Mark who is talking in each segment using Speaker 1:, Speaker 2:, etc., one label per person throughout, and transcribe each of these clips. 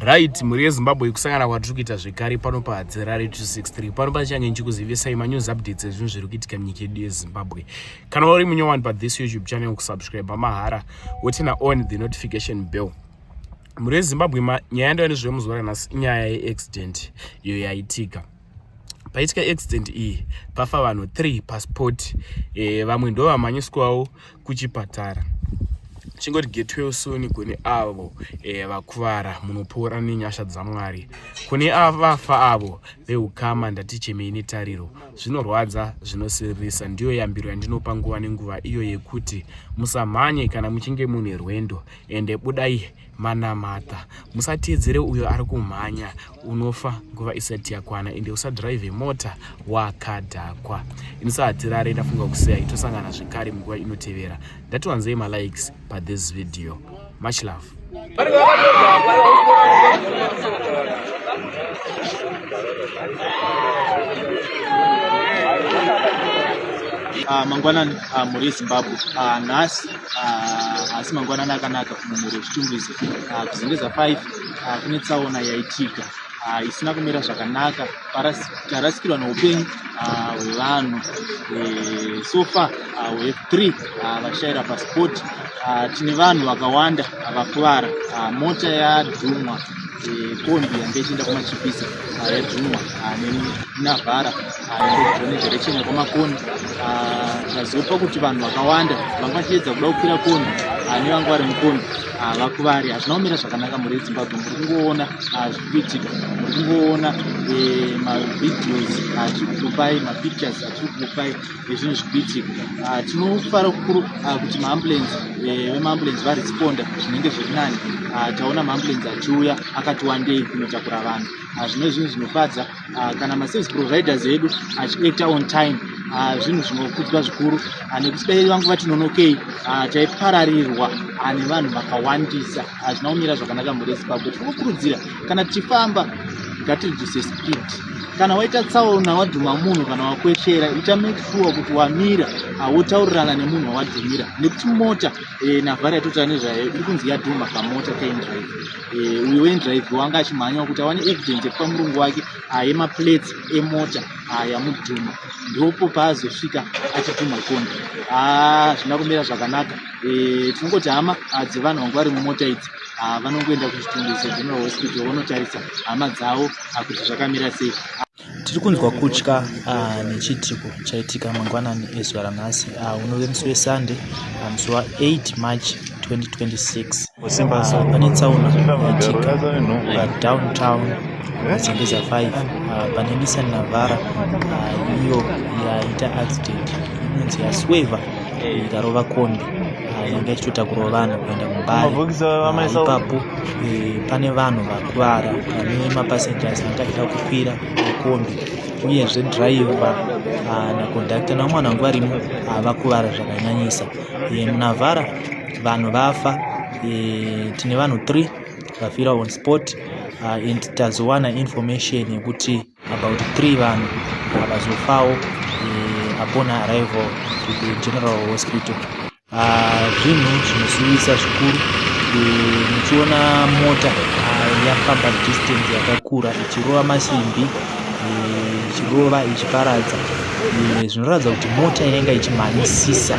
Speaker 1: Right, muri yeZimbabwe kusangana kwatiri kuita zvekare pano paHadzirare 263 pano pachange nchikuzivisai manews updates ezvinhu zviri kuitika munyika yedu yeZimbabwe. Kana uri munyowani pathis YouTube channel, kusubscribe mahara wotina on the notification bell. Muri yeZimbabwe nyaya yandayo nezvemuzuva ranhasi inyaya yeaccident iyo yaitika. Paitika accident iyi pafa vanhu 3 pasport, vamwe ndo vamhanyiswawo kuchipatara. Chingoti get well soon kune avo vakuvara munopora nenyasha dzaMwari. Kune vafa avo veukama ndati chemei tariro. Zvinorwadza, zvinosirisa, ndiyo yambiro yandinopa nguva nenguva iyo yekuti musamhanye kana muchinge mune rwendo, ende budai manamata. Musateedzere uyo ari kumhanya, unofa nguva isati yakwana, ende usadrive mota wakadhakwa. Inisa Hadzirare ndafunga kusiyai, tosangana zvekare munguva inotevera. Ndatiwanzei malikes this video. Much love.
Speaker 2: Mangwanani muri yeZimbabwe nhasi asi mangwanani akanaka kumumuri wechitungwizi kuzengeza 5 kune tsaona yaitika isina kumira zvakanaka, tarasikirwa neupenyu hwevanhu. So far we have 3 vashayira pasipoti. Tine vanhu vakawanda vakuvara. Mota yadhumwa, kombi yange ichienda kumachipisa yadhumwa neNavhara nezverechena kwamakoni. Zvazopa kuti vanhu vakawanda vanga vachiedza kuda kukwira kombi nevanga vari mukombi vakuvari. Hazvina kumira zvakanaka muri yeZimbabwe. Muri kungoona zvikuitika, muri kungoona mavideos achikupai, mapictures achikupai ezvinhu zvikuitika. Tinofara kukuru kuti vemaambulensi varesponda zvinenge zviri nani. Taona maambulensi achiuya akati wandei kunotakura vanhu. Zvino zvinhu zvinofadza kana maservice providers edu achiacta on time. Zvinhu zvinokudzwa zvikuru nekuti dai vangu vati nonokei taipararirwa nevanhu vakawandisa. Hazvina kumira zvakanaka muri yeZimbabwe. Tinokurudzira kana tichifamba ngatireduce speed. Kana waita tsaona wadhuma munhu kana wakweshera, ita make sure kuti wamira wotaurirana nemunhu wawadhumira, nekuti mota Navhara yatotaura nezvayo iri kunzi yadhuma kamota kaindrive. Uyo waindrive wanga achimhanya kuti awane evidence yepamurungu wake yemaplates emota yamudhuma, ndopo paazosvika achidhuma kombi. Zvina kumira zvakanaka. Tinongoti hama dzevanhu vanga vari mumota idzi vanongoenda kuchitungwizi General Hospital vonotarisa hama dzavo kuti zvakamira sei.
Speaker 3: Tiri kunzwa kutya nechitiko chaitika mangwanani ezuva ranhasi unove musi weSunday musi wa8 March 2026. Pane tsaona yaitika padowntown Zengeza 5 pane Nissan Navhara iyo yaita accident inonzi yasweva ikarova kombi yanga ichitotakura vanhu kuenda muBare. Ipapo pane vanhu vakuvara, pane mapassengers anga achida kukwira kombi, uyezve driver nakondakta namwana wangu varimo vakuvara zvakanyanyisa. MuNavhara vanhu vafa. Tine vanhu 3 vafira on spot, and tazowana information yekuti about 3 vanhu vazofawo upon arrival to the General Hospital. Zvinhu zvinosivisa zvikuru. Muchiona mota yafamba distance yakakura ichirova masimbi, ichirova ichiparadza. Zvinoratidza kuti mota inenge ichimhanyisisa.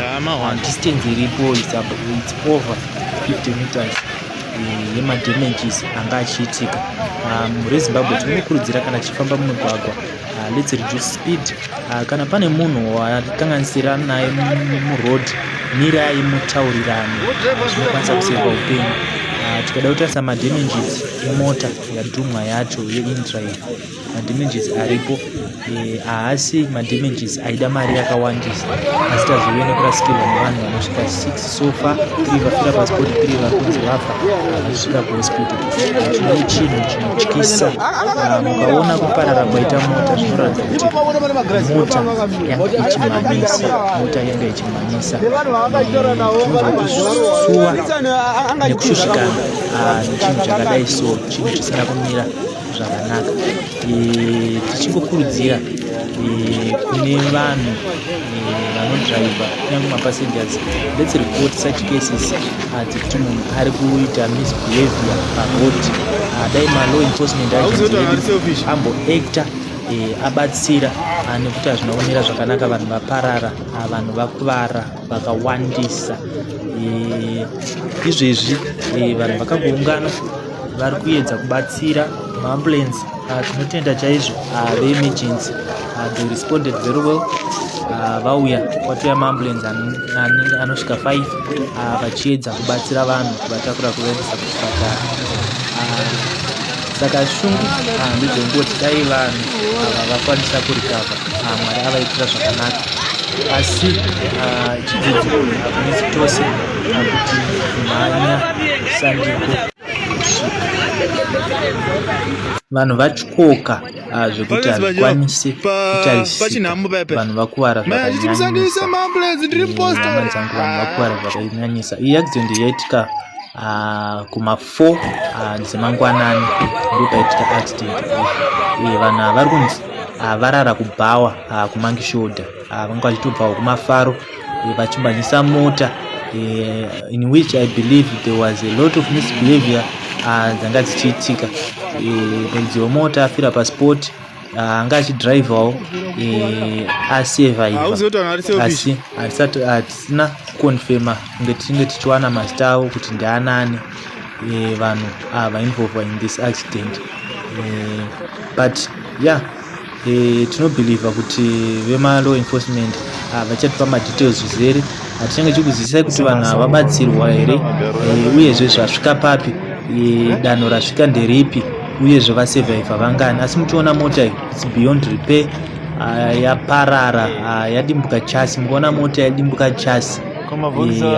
Speaker 3: Distance iripo it's over 50 meters yemadamages anga achiitika. Muri yeZimbabwe tinokurudzira kana tichifamba mumugwagwa, let's reduce speed. Kana pane munhu wakanganisira naye muroad, mirai mutaurirane, zvinokwanisa kuseva upenyu. Tikada kutarisa madamages emota yadhumwa yacho yeindrive, madamages aripo haasi madamages aida mari yakawandisa, asi tazove nekurasikirwa nevanhu vanosvika 6 so far. 3 vafira pasipoti, 3 vakunzi vafa vachisvika kuhospital. Chino chinhu chinotyisa. Mukaona kuparara kwaita mota zvinoratidza kuti mota yanga ichimhanyisa. Tinonzwa kusuwa nekushushikana nechinhu chakadai, so chinhu chisina kumira zvakanaka. Tichingokurudzira kune vanhu vanodriver kunyange mapassengers, let's report such cases dzekuti munhu ari kuita misbehavior paroad dai law enforcement agency amboacta abatsira nekuti hazvinoonera zvakanaka, vanhu vaparara, vanhu vakuvara vakawandisa. Izvezvi vanhu vakangoungana vari kuedza kubatsira maambulance. Tinotenda chaizvo veemergency they responded very well. Vauya kwatoya maambulance anosvika 5 vachiedza kubatsira vanhu kuvatakura kuvaendesa kuchipatara. Saka shungu ndizvongoti dai vanhu vakwanisa kurikavha, Mwari avaitira zvakanaka, asi chidzidzo kunesi tose kuti kumhanya sandiko vanhu vatyoka zvekuti hazvikwanisi kutarisika. Vanhu vakuvara zvakanyanyisa. Hama dzangu, vanhu vakuvara zvakanyanyisa. Iyi accident yaitika kuma4 dzemangwanani ndopaitika accident. Vanhu ava vari kunzi varara kubhawa kumangishoda, vanga vachitobvawo kumafaro vachimbanyisa mota, in which I believe there was a lot of misbehavior dzanga dzichiitika. Mudzi wemota afira pasport, anga achidhiraivhawo asurvivor, asi hatisina kukonfirma kunge tichinge tichiwana mazita avo kuti ndeanani vanhu vainvolved in this accident. But yeah, tinobhilivha kuti vema-law enforcement vachatipa madetails zvizere. Hatichange chikuzisai kuti vanhu ava vabatsirwa here, uyezve zvasvika papi, danho rasvika nderipi, uyezve vasurvivor vangani. Asi muchiona mota iyi, it's beyond repair, yaparara, yadimbuka chasi. Mukaona mota yadimbuka chasi,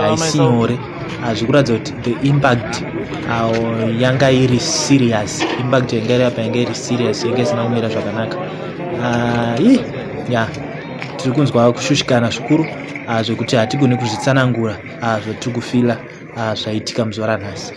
Speaker 3: haisi nyore. Zvikuratidza kuti the impact yanga iri serious, impact yanga iri apa yanga iri serious, yanga isina kumira zvakanaka. Tiri kunzwa kushushikana zvikuru zvekuti hatigoni kuzvitsanangura zvatiri kufila zvaitika muzuva ranhasi.